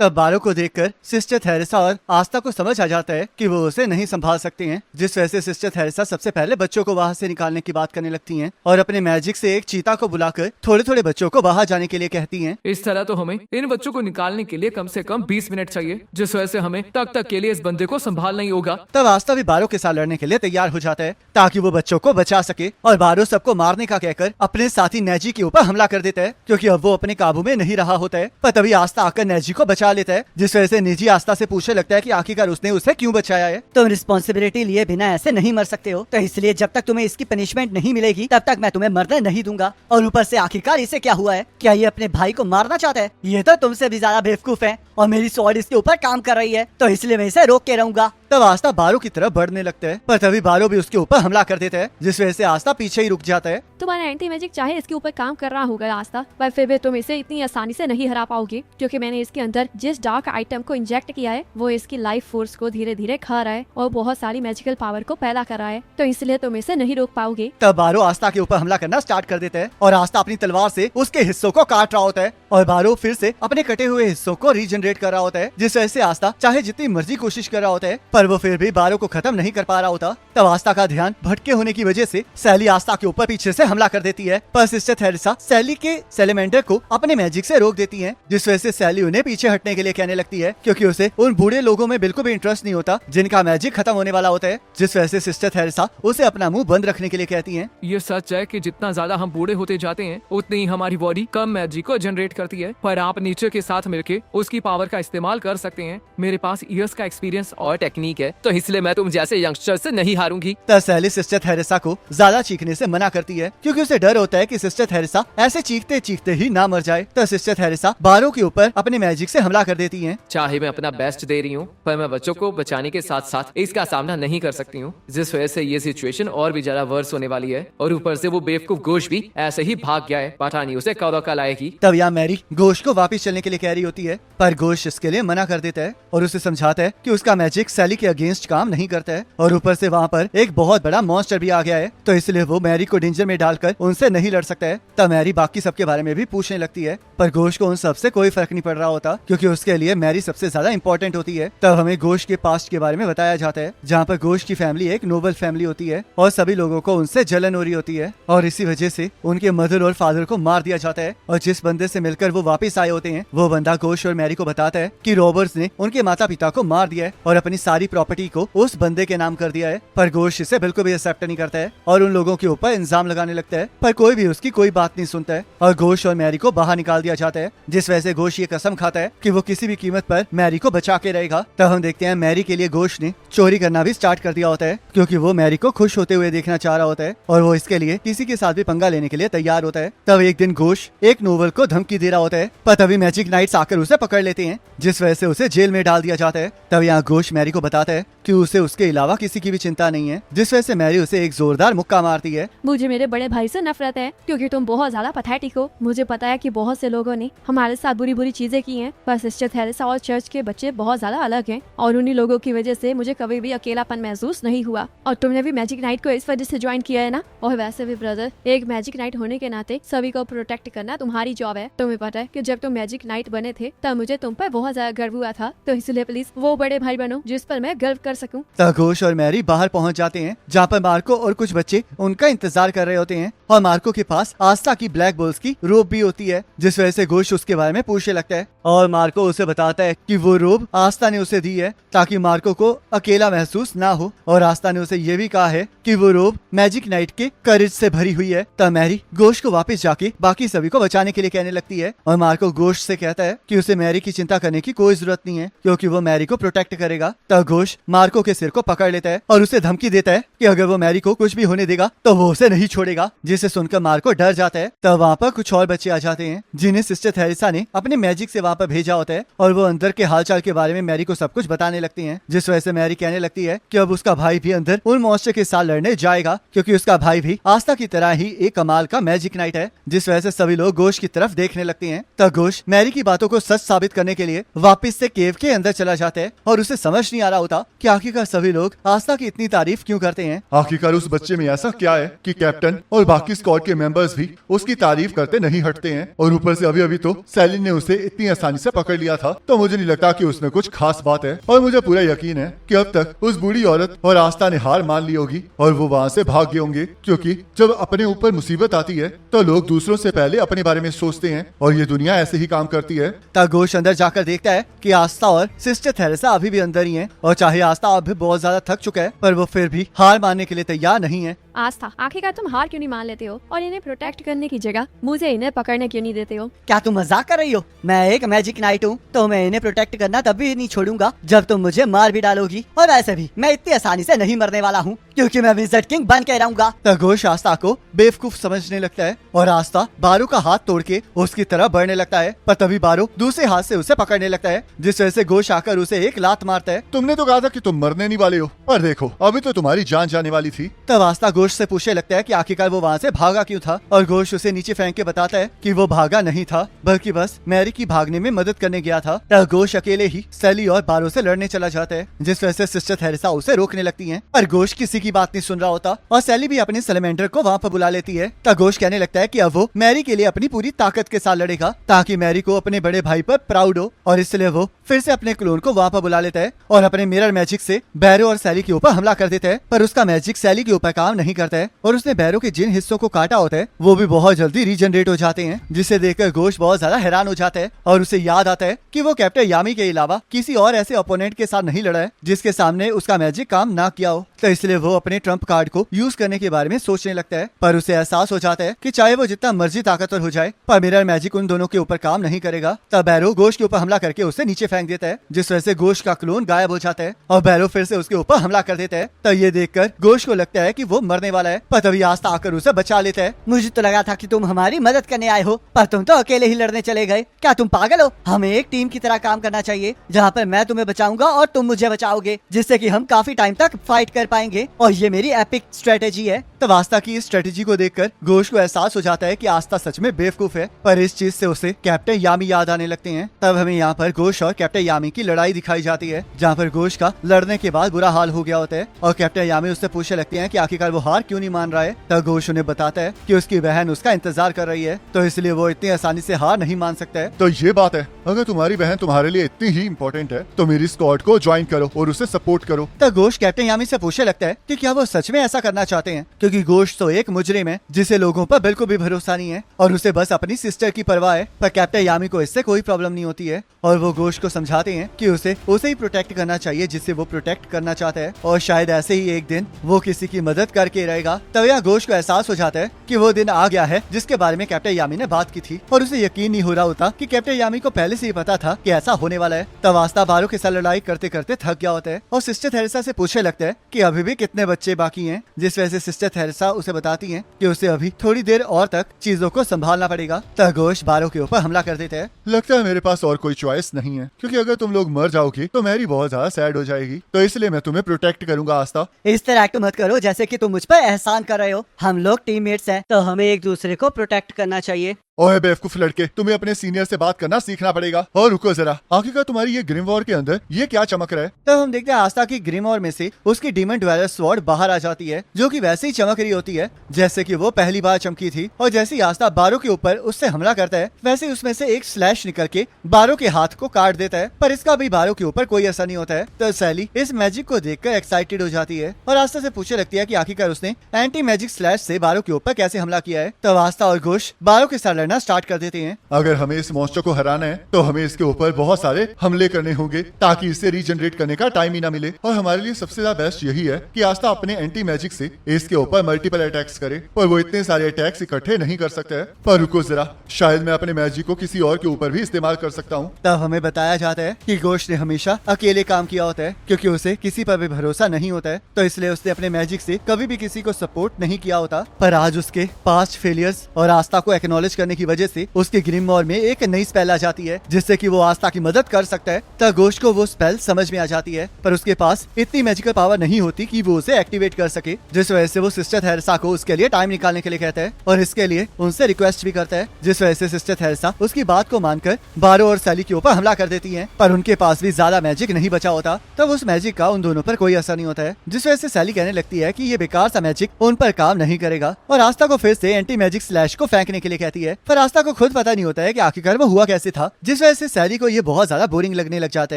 तब बारो को देखकर सिस्टर थेरेसा और आस्था को समझ आ जाता है कि वो उसे नहीं संभाल सकती हैं, जिस वजह से सिस्टर थेरेसा सबसे पहले बच्चों को वहाँ से निकालने की बात करने लगती हैं और अपने मैजिक से एक चीता को बुलाकर थोड़े थोड़े बच्चों को बाहर जाने के लिए कहती हैं। इस तरह तो हमें इन बच्चों को निकालने के लिए कम से कम 20 मिनट चाहिए, जिस वजह से हमें तक के लिए इस बंदे को संभालना ही होगा। तब आस्था भी बारो के साथ लड़ने के लिए तैयार हो जाता है ताकि वो बच्चों को बचा सके और बारो सबको मारने का कहकर अपने साथी नेजी के ऊपर हमला कर देता है, क्योंकि अब वो अपने काबू में नहीं रहा होता है। पर तभी आस्था आकर नेजी को बचा लेता है, जिस वजह से निजी आस्था से पूछने लगता है कि आखिरकार उसने उसे क्यों बचाया है। तुम रिस्पॉन्सिबिलिटी लिए बिना ऐसे नहीं मर सकते हो, तो इसलिए जब तक तुम्हें इसकी पनिशमेंट नहीं मिलेगी तब तक मैं तुम्हें मरने नहीं दूंगा। और ऊपर से आखिरकार इसे क्या हुआ है? क्या ये अपने भाई को मारना चाहता है? ये तो तुमसे भी ज्यादा बेवकूफ है और मेरी स्वॉर्ड इसके ऊपर काम कर रही है, तो इसलिए मैं इसे रोक के रहूंगा। तब आस्था बारो की तरफ बढ़ने लगता है, पर तभी बारो भी उसके ऊपर हमला कर देता है, जिस वजह से आस्था पीछे ही रुक जाता है। तुम्हारा एंटी मैजिक चाहे इसके ऊपर काम कर रहा होगा आस्था, पर फिर भी तुम इसे इतनी आसानी से नहीं हरा पाओगे, क्योंकि मैंने इसके अंदर जिस डार्क आइटम को इंजेक्ट किया है वो इसकी लाइफ फोर्स को धीरे धीरे खा रहा है और बहुत सारी मैजिकल पावर को पैदा कर रहा है, तो इसलिए तुम इसे नहीं रोक पाओगे। तब बारो आस्था के ऊपर हमला करना स्टार्ट कर देता है और आस्था अपनी तलवार से उसके हिस्सों को काट रहा होता है और बारो फिर से अपने कटे हुए हिस्सों को रीजनरेट कर रहा होता है, जिस वजह से आस्था चाहे जितनी मर्जी कोशिश कर रहा होता है पर वो फिर भी बारो को खत्म नहीं कर पा रहा होता। तब आस्था का ध्यान भटके होने की वजह से सैली आस्था के ऊपर पीछे से हमला कर देती है, पर सिस्टर थेरेसा सैली के सेलेमेंडर को अपने मैजिक से रोक देती है, जिस वजह से सैली उन्हें पीछे हटने के लिए कहने लगती है, क्योंकि उसे उन बूढ़े लोगों में बिल्कुल भी इंटरेस्ट नहीं होता जिनका मैजिक खत्म होने वाला होता है, जिस वजह से सिस्टर थेरेसा उसे अपना मुंह बंद रखने के लिए कहती है। ये सच है कि जितना ज्यादा हम बूढ़े होते जाते हैं उतनी ही हमारी बॉडी कम मैजिक को जनरेट करती है, पर आप नीचे के साथ मिलके उसकी पावर का इस्तेमाल कर सकते हैं। मेरे पास ईयर्स का एक्सपीरियंस और टेक्निक है, तो इसलिए मैं तुम जैसे यंगस्टर से नहीं हारूंगी। तब सैली सिस्टर थेरेसा को ज्यादा चीखने से मना करती है, क्योंकि उसे डर होता है कि सिस्टर थेरेसा ऐसे चीखते चीखते ही ना मर जाए। तब सिस्टर थेरेसा बारो के ऊपर अपने मैजिक से हमला कर देती है। चाहे मैं अपना बेस्ट दे रही हूँ, पर मैं बच्चों को बचाने के साथ साथ इसका सामना नहीं कर सकती हूँ, जिस वजह से ये सिचुएशन और भी ज्यादा वर्स होने वाली है। और ऊपर से वो बेवकूफ गोश भी ऐसे ही भाग गया है, पता नहीं उसे कब अकल आएगी। तब यहाँ मैरी गोश को वापस चलने के लिए कह रही होती है, पर गोश इसके लिए मना कर देता है और उसे समझाता है कि उसका मैजिक सैली के अगेंस्ट काम नहीं करता है, और ऊपर से वहाँ पर एक बहुत बड़ा मॉन्स्टर भी आ गया है, तो इसलिए वो मैरी को डेंजर में डालकर उनसे नहीं लड़ सकता है। तब मैरी बाकी सबके बारे में भी पूछने लगती है, पर गोश को उन सबसे कोई फर्क नहीं पड़ रहा होता, क्योंकि उसके लिए मैरी सबसे ज्यादा इंपॉर्टेंट होती है। तब हमें गोश के पास्ट के बारे में बताया जाता है, जहाँ पर गोश की फैमिली एक नोबल फैमिली होती है और सभी लोगों को उनसे जलन हो रही होती है, और इसी वजह से उनके मदर और फादर को मार दिया जाता है। और जिस बंदे से मिलकर वो वापस आए होते हैं, वो बंदा गोश और मैरी को बताता है कि रॉबर्ट्स ने उनके माता पिता को मार दिया है और अपनी सारी प्रॉपर्टी को उस बंदे के नाम कर दिया है। पर गोश इसे बिल्कुल भी एक्सेप्ट नहीं करता है और उन लोगों के ऊपर इल्जाम लगाने लगता है, पर कोई भी उसकी कोई बात नहीं सुनता है और गोश और मैरी को बाहर निकाल दिया जाता है, जिस वजह से गोश ये कसम खाता है कि वो किसी भी कीमत पर मैरी को बचा के रहेगा। तब हम देखते हैं मैरी के लिए गोश ने चोरी करना भी स्टार्ट कर दिया होता है, क्योंकि वो मैरी को खुश होते हुए देखना चाह रहा होता है और वो इसके लिए किसी के साथ भी पंगा लेने के लिए तैयार होता है। तब एक दिन गोश एक नोबल को धमकी दे रहा होता है, पर तभी मैजिक नाइट्स आकर उसे पकड़ लेते हैं, जिस वजह से उसे जेल में डाल दिया जाता है। तब यहाँ गोश मैरी को बताता है कि उसे उसके अलावा किसी की भी चिंता नहीं है, जिस वजह से मैरी उसे एक जोरदार मुक्का मारती है। मुझे मेरे बड़े भाई से नफरत है, क्योंकि तुम बहुत ज्यादा पैथेटिक हो। मुझे पता है कि बहुत से लोगों ने हमारे साथ बुरी बुरी चीजें की हैं, पर सिस्टर थेरेसा और चर्च के बच्चे बहुत ज्यादा अलग हैं, और उन्हीं लोगों की वजह से मुझे कभी भी अकेलापन महसूस नहीं हुआ। और तुमने भी मैजिक नाइट को इस वजह से ज्वाइन किया है ना। और वैसे भी ब्रदर, एक मैजिक नाइट होने के नाते सभी को प्रोटेक्ट करना तुम्हारी जॉब है। तुम्हें पता है कि जब तुम मैजिक नाइट बने थे तब मुझे तुम पर बहुत ज्यादा गर्व हुआ था, तो इसलिए प्लीज वो बड़े भाई बनो जिस पर मैं गर्व कर सकूं। तब गोश और मैरी बाहर पहुंच जाते हैं, जहाँ पर मार्को और कुछ बच्चे उनका इंतजार कर रहे होते हैं, और मार्को के पास आस्था की ब्लैक बॉल्स की रोब भी होती है, जिस वजह से गोश उसके बारे में पूछने लगता है और मार्को उसे बताता है कि वो रोब आस्था ने उसे दी है ताकि मार्को को अकेला महसूस ना हो, और आस्था ने उसे ये भी कहा है कि वो रोब मैजिक नाइट के करेज से भरी हुई है। तब मैरी गोश को वापस जाके बाकी सभी को बचाने के लिए कहने लगती है, और मार्को गोश से कहता है कि उसे मैरी की चिंता करने की कोई जरूरत नहीं है, क्योंकि वो मैरी को प्रोटेक्ट करेगा। तब गोश मार्को के सिर को पकड़ लेता है और उसे धमकी देता है कि अगर वो मैरी को कुछ भी होने देगा तो वो उसे नहीं छोड़ेगा, जिसे सुनकर मार्को डर जाता है। तब वहाँ पर कुछ और बच्चे आ जाते हैं, जिन्हें सिस्टर थेरेसा ने अपने मैजिक से वहाँ पर भेजा होता है, और वो अंदर के हालचाल के बारे में मैरी को सब कुछ बताने लगती हैं, जिस वजह से मैरी कहने लगती है कि अब उसका भाई भी अंदर उन मॉन्स्टर के साथ लड़ने जाएगा, क्योंकि उसका भाई भी आस्था की तरह ही एक कमाल का मैजिक नाइट है, जिस वजह से सभी लोग गोश की तरफ देखने लगते हैं। तब गोश मैरी की बातों को सच साबित करने के लिए वापस से केव के अंदर चला जाता है, और उसे समझ नहीं आ रहा होता कि आखिरकार सभी लोग आस्था की इतनी तारीफ क्यों करते हैं। आखिरकार उस बच्चे में ऐसा क्या है कि कैप्टन और बाकी स्क्वाड के मेंबर्स भी उसकी तारीफ करते नहीं हटते हैं। और ऊपर से अभी अभी तो सैली ने उसे इतनी आसानी से पकड़ लिया था, तो मुझे नहीं लगता कि उसमें कुछ खास बात है। और मुझे पूरा यकीन है कि अब तक उस बूढ़ी औरत और आस्था ने हार मान ली होगी और वो वहाँ से भाग गए होंगे, क्योंकि जब अपने ऊपर मुसीबत आती है तो लोग दूसरों से पहले अपने बारे में सोचते हैं और ये दुनिया ऐसे ही काम करती है। तब घोष अंदर जाकर देखता है कि आस्था और सिस्टर थेरेसा अभी भी अंदर ही हैं, और चाहे आस्था अब भी बहुत ज्यादा थक चुका है पर वो फिर भी हार मानने के लिए तैयार नहीं है। आस्था, आखिरकार तुम हार क्यों नहीं मान लेते हो और इन्हें प्रोटेक्ट करने की जगह मुझे इन्हें पकड़ने क्यों नहीं देते हो? क्या तुम मजाक कर रही हो? मैं एक मैजिक नाइट हूँ, तो मैं इन्हें प्रोटेक्ट करना तब भी नहीं छोड़ूंगा जब तुम मुझे मार भी डालोगी। और वैसे भी मैं इतनी आसानी से नहीं मरने वाला हूँ, क्योंकि मैं विज़र्ड किंग बन के रहूंगा। तब घोष आस्था को बेवकूफ समझने लगता है और आस्था बारू का हाथ तोड़ के उसकी तरफ बढ़ने लगता है, पर तभी बारू दूसरे हाथ से उसे पकड़ने लगता है, जिस वजह से घोष आकर उसे एक लात मारता है। तुमने तो कहा था कि तुम मरने नहीं वाले हो, और देखो अभी तो तुम्हारी जान जाने वाली थी। तब आस्था घोष से पूछने लगता है कि आखिरकार वो वहाँ से भागा क्यों था, और घोष उसे नीचे फेंक के बताता है कि वो भागा नहीं था बल्कि बस मैरी की भागने में मदद करने गया था। तब घोष अकेले ही सैली और बारू से लड़ने चला जाता है, जिस वजह से सिस्टर थेरेसा उसे रोकने लगती है, पर घोष किसी की बात नहीं सुन रहा होता और सैली भी अपने सैलेमेंडर को वहाँ पर बुला लेती है। तब घोष कहने लगता है कि अब वो मैरी के लिए अपनी पूरी ताकत के साथ लड़ेगा ताकि मैरी को अपने बड़े भाई पर प्राउड हो, और इसलिए वो फिर से अपने क्लोन को वहाँ पर बुला लेता है और अपने मिरर मैजिक से बैरो और सैली के ऊपर हमला कर देता है। पर उसका मैजिक सैली के ऊपर काम नहीं करता है और उसने बैरो के जिन हिस्सों को काटा होता है वो भी बहुत जल्दी रीजनरेट हो जाते हैं, जिसे देखकर घोष बहुत ज्यादा हैरान हो जाता है और उसे याद आता है कि वो कैप्टन यामी के अलावा किसी और ऐसे ओपोनेंट के साथ नहीं लड़ा है जिसके सामने उसका मैजिक काम ना किया हो। तो इसलिए वो अपने ट्रम्प कार्ड को यूज करने के बारे में सोचने लगता है, पर उसे एहसास हो जाता है कि चाहे वो जितना मर्जी ताकतवर हो जाए पर मिरर मैजिक उन दोनों के ऊपर काम नहीं करेगा। तब बैरो घोष के ऊपर हमला करके उसे नीचे फेंक देता है, जिस वजह से घोष का क्लोन गायब हो जाता है और बैरो फिर से उसके ऊपर हमला कर देता है। तब ये देखकर घोष को लगता है कि वो मरने वाला है, पर तभी आस्था आकर उसे बचा लेता है। मुझे तो लगा था कि तुम हमारी मदद करने आए हो, पर तुम तो अकेले ही लड़ने चले गए। क्या तुम पागल हो? हमें एक टीम की तरह काम करना चाहिए, जहाँ पर मैं तुम्हें बचाऊंगा और तुम मुझे बचाओगे, जिससे कि हम काफी टाइम तक फाइट कर पाएंगे, और ये मेरी एपिक स्ट्रेटेजी है। तब आस्था की इस स्ट्रेटेजी को देखकर घोष को एहसास हो जाता है कि आस्था सच में बेवकूफ है, पर इस चीज से उसे कैप्टन यामी याद आने लगते हैं। तब हमें यहाँ पर घोष और कैप्टन यामी की लड़ाई दिखाई जाती है, जहाँ पर घोष का लड़ने के बाद बुरा हाल हो गया होता है और कैप्टन यामी उससे पूछने लगते हैं कि आखिरकार वो हार क्यों नहीं मान रहा है। तब घोष उन्हें बताता है कि उसकी बहन उसका इंतजार कर रही है, तो इसलिए वो इतनी आसानी से हार नहीं मान सकता है। तो ये बात है, अगर तुम्हारी बहन तुम्हारे लिए इतनी ही इम्पोर्टेंट है तो मेरी स्क्वाड को ज्वाइन करो और उसे सपोर्ट करो। तब घोष कैप्टन यामी से पूछने लगता है कि क्या वो सच में ऐसा करना चाहते हैं, क्योंकि घोष तो एक मुजरिम है जिसे लोगों पर बिल्कुल भी भरोसा नहीं है और उसे बस अपनी सिस्टर की परवाह है। पर कैप्टन यामी को इससे कोई प्रॉब्लम नहीं होती है और वो घोष को समझाते हैं कि उसे ही प्रोटेक्ट करना चाहिए जिससे वो प्रोटेक्ट करना चाहता है, और शायद ऐसे ही एक दिन वो किसी की मदद करके रहेगा। तब यह घोष को एहसास हो जाता है कि वो दिन आ गया है जिसके बारे में कैप्टन यामी ने बात की थी, और उसे यकीन नहीं हो रहा होता कि कैप्टन यामी को पहले से ही पता था कि ऐसा होने वाला है। तब आस्था बारू के साथ लड़ाई करते करते थक गया होता है और सिस्टर थेरेसा से पूछने लगता है कि अभी भी कितने बच्चे बाकी हैं, जिस वजह से सिस्टर थेरेसा उसे बताती हैं कि उसे अभी थोड़ी देर और तक चीजों को संभालना पड़ेगा। तब घोष बारू के ऊपर हमला कर देते हैं। लगता है मेरे पास और कोई चॉइस नहीं है, क्योंकि अगर तुम लोग मर जाओगे तो मैरी बहुत ज्यादा सैड हो जाएगी, तो इसलिए मैं तुम्हें प्रोटेक्ट करूंगा। आस्था, इस तरह एक्ट मत करो जैसे कि तुम मुझ पर एहसान कर रहे हो। हम लोग टीममेट्स हैं, तो हमें एक दूसरे को प्रोटेक्ट करना चाहिए। ओए बेवकूफ लड़के, तुम्हें अपने सीनियर से बात करना सीखना पड़ेगा। और रुको जरा, आखिरकार तुम्हारी ये ग्रिम वॉर के अंदर ये क्या चमक रहा है? तब हम देखते हैं आस्था की ग्रिम वॉर में से उसकी डीमन ड्वेलर स्वॉर्ड बाहर आ जाती है, जो कि वैसे ही चमक रही होती है जैसे कि वो पहली बार चमकी थी, और जैसे ही आस्था बारो के ऊपर उससे हमला करता है वैसे ही उसमें से एक स्लैश निकल के बारो के हाथ को काट देता है, पर इसका भी बारो के ऊपर कोई असर नहीं होता है। तो सैली इस मैजिक को देखकर एक्साइटेड हो जाती है और आस्था से पूछने लगती है कि आखिरकार उसने एंटी मैजिक स्लैश से बारो के ऊपर कैसे हमला किया है। तब आस्था और घोष बारो के साथ लड़ना स्टार्ट कर देते हैं। अगर हमें इस मॉन्स्टर को हराना है तो हमें इसके ऊपर बहुत सारे हमले करने होंगे ताकि इसे रीजनरेट करने का टाइम ही ना मिले, और हमारे लिए सबसे ज्यादा बेस्ट यही है कि आस्था अपने एंटी मैजिक से इसके ऊपर मल्टीपल अटैक्स करे, पर वो इतने सारे अटैक्स इकट्ठे नहीं कर सकते है। पर रुको जरा, शायद मैं अपने मैजिक को किसी और के ऊपर भी इस्तेमाल कर सकता हूँ। तब हमें बताया जाता है कि घोष ने हमेशा अकेले काम किया होता है, क्योंकि उसे किसी पर भी भरोसा नहीं होता है, तो इसलिए उसने अपने मैजिक से कभी भी किसी को सपोर्ट नहीं किया होता। पर आज उसके पास्ट फेलियर्स और आस्था को एक्नॉलेज करने की वजह से उसके ग्रिममोर में एक नई स्पेल आ जाती है जिससे कि वो आस्था की मदद कर सकता है। तब घोष को वो स्पेल समझ में आ जाती है, पर उसके पास इतनी मैजिकल पावर नहीं होती कि वो उसे एक्टिवेट कर सके, जिस वजह से वो सिस्टर थेरेसा को उसके लिए टाइम निकालने के लिए कहता है और इसके लिए उनसे रिक्वेस्ट भी करता है, जिस वजह से सिस्टर थेरेसा उसकी बात को मानकर बारो और सैली के ऊपर हमला कर देती है। पर उनके पास भी ज्यादा मैजिक नहीं बचा होता, तब उस मैजिक का उन दोनों पर कोई असर नहीं होता है, जिस वजह से सैली कहने लगती है कि ये बेकार सा मैजिक उन पर काम नहीं करेगा और आस्था को फिर से एंटी मैजिक स्लैश को फेंकने के लिए कहती है। पर आस्था को खुद पता नहीं होता है कि आखिरकार वो हुआ कैसे था, जिस वजह से सैली को ये बहुत ज्यादा बोरिंग लगने लग जाता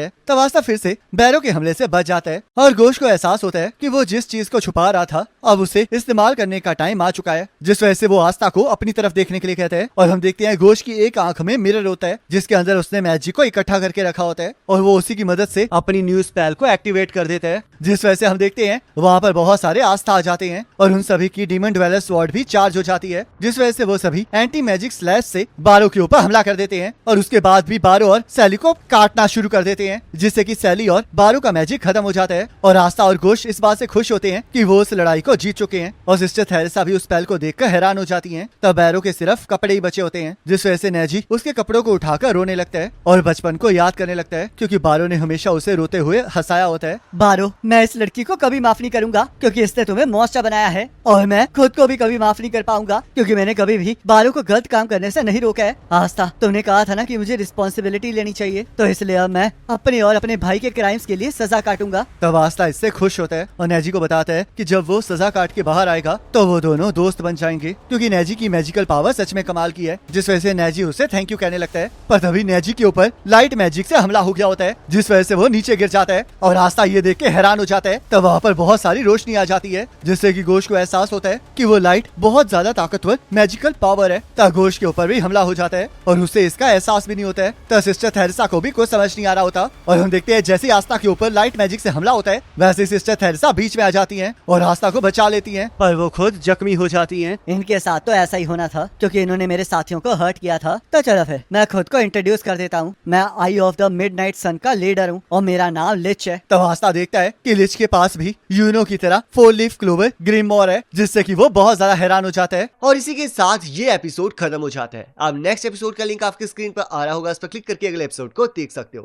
है। तब आस्था फिर से बैरो के हमले से बच जाता है और घोष को एहसास होता है कि वो जिस चीज को छुपा रहा था अब उसे इस्तेमाल करने का टाइम आ चुका है, जिस वजह से वो आस्था को अपनी तरफ देखने के लिए कहता है और हम देखते हैं घोष की एक आंख में मिरर होता है जिसके अंदर उसने मैजिक को इकट्ठा करके रखा होता है और वो उसी की मदद से अपनी न्यू स्पेल को एक्टिवेट कर देता है, जिस वजह से हम देखते हैं वहाँ पर बहुत सारे आस्था आ जाते हैं और उन सभी की डीमन ड्वेलर स्वॉर्ड भी चार्ज हो जाती है, जिस वजह से वो सभी एंटी मैजिक स्लैश से बारो के ऊपर हमला कर देते हैं और उसके बाद भी बारो और सैली को काटना शुरू कर देते हैं, जिससे कि सैली और बारो का मैजिक खत्म हो जाता है और आस्था और घोष इस बात से खुश होते हैं कि वो उस लड़ाई को जीत चुके हैं और सिस्टर थेरेसा भी उस स्पेल को देखकर हैरान हो जाती हैं। तब बैरो के सिर्फ कपड़े ही बचे होते हैं, जिस वजह से नेजी उसके कपड़ों को उठाकर रोने लगता है और बचपन को याद करने लगता है क्योंकि बारो ने हमेशा उसे रोते हुए हंसाया होता है। बारो, मैं इस लड़की को कभी माफ नहीं करूंगा क्योंकि इसने तुम्हें मॉन्स्टर बनाया है और मैं खुद को भी कभी माफ नहीं कर पाऊंगा क्योंकि मैंने कभी भी बारो को गलत काम करने से नहीं रोका है। आस्था, तुमने कहा था ना कि मुझे रिस्पॉन्सिबिलिटी लेनी चाहिए, तो इसलिए अब मैं अपने और अपने भाई के क्राइम्स के लिए सजा काटूंगा। तब आस्था इससे खुश होता है और नेजी को बताता है कि जब वो सजा काट के बाहर आएगा तो वो दोनों दोस्त बन जाएंगे क्योंकि नेजी की मैजिकल पावर सच में कमाल की है, जिस वजह से नेजी उसे थैंक यू कहने लगता है। पर तभी नेजी के ऊपर लाइट मैजिक से हमला हो गया होता है, जिस वजह से वो नीचे गिर जाता है और आस्था ये देख के हैरान हो जाता है। तब वहाँ पर बहुत सारी रोशनी आ जाती है जिससे कि घोष को एहसास होता है कि वो लाइट बहुत ज्यादा ताकतवर मैजिकल पावर है। तब घोष के ऊपर भी हमला हो जाता है और उसे इसका एहसास भी नहीं होता है। तब सिस्टर थेरेसा को भी कुछ समझ नहीं आ रहा होता और हम देखते हैं जैसे आस्था के ऊपर लाइट मैजिक से हमला होता है वैसे सिस्टर थेरेसा बीच में आ जाती है और आस्था को बचा लेती है, पर वो खुद जख्मी हो जाती है। इनके साथ तो ऐसा ही होना था क्योंकि इन्होंने मेरे साथियों को हर्ट किया था। तो चलो फिर मैं खुद को इंट्रोड्यूस कर देता हूँ। मैं आई ऑफ द मिडनाइट सन का लीडर हूँ और मेरा नाम लिच है। तब आस्था देखता है कि लिच के पास भी यूनो की तरह 4 लीफ क्लोवर ग्रिममोर है, जिससे कि वो बहुत ज्यादा हैरान हो जाता है। और इसी के साथ ये एपिसोड खत्म हो जाता है। अब नेक्स्ट एपिसोड का लिंक आपकी स्क्रीन पर आ रहा होगा, उस पर क्लिक करके अगले एपिसोड को देख सकते हो।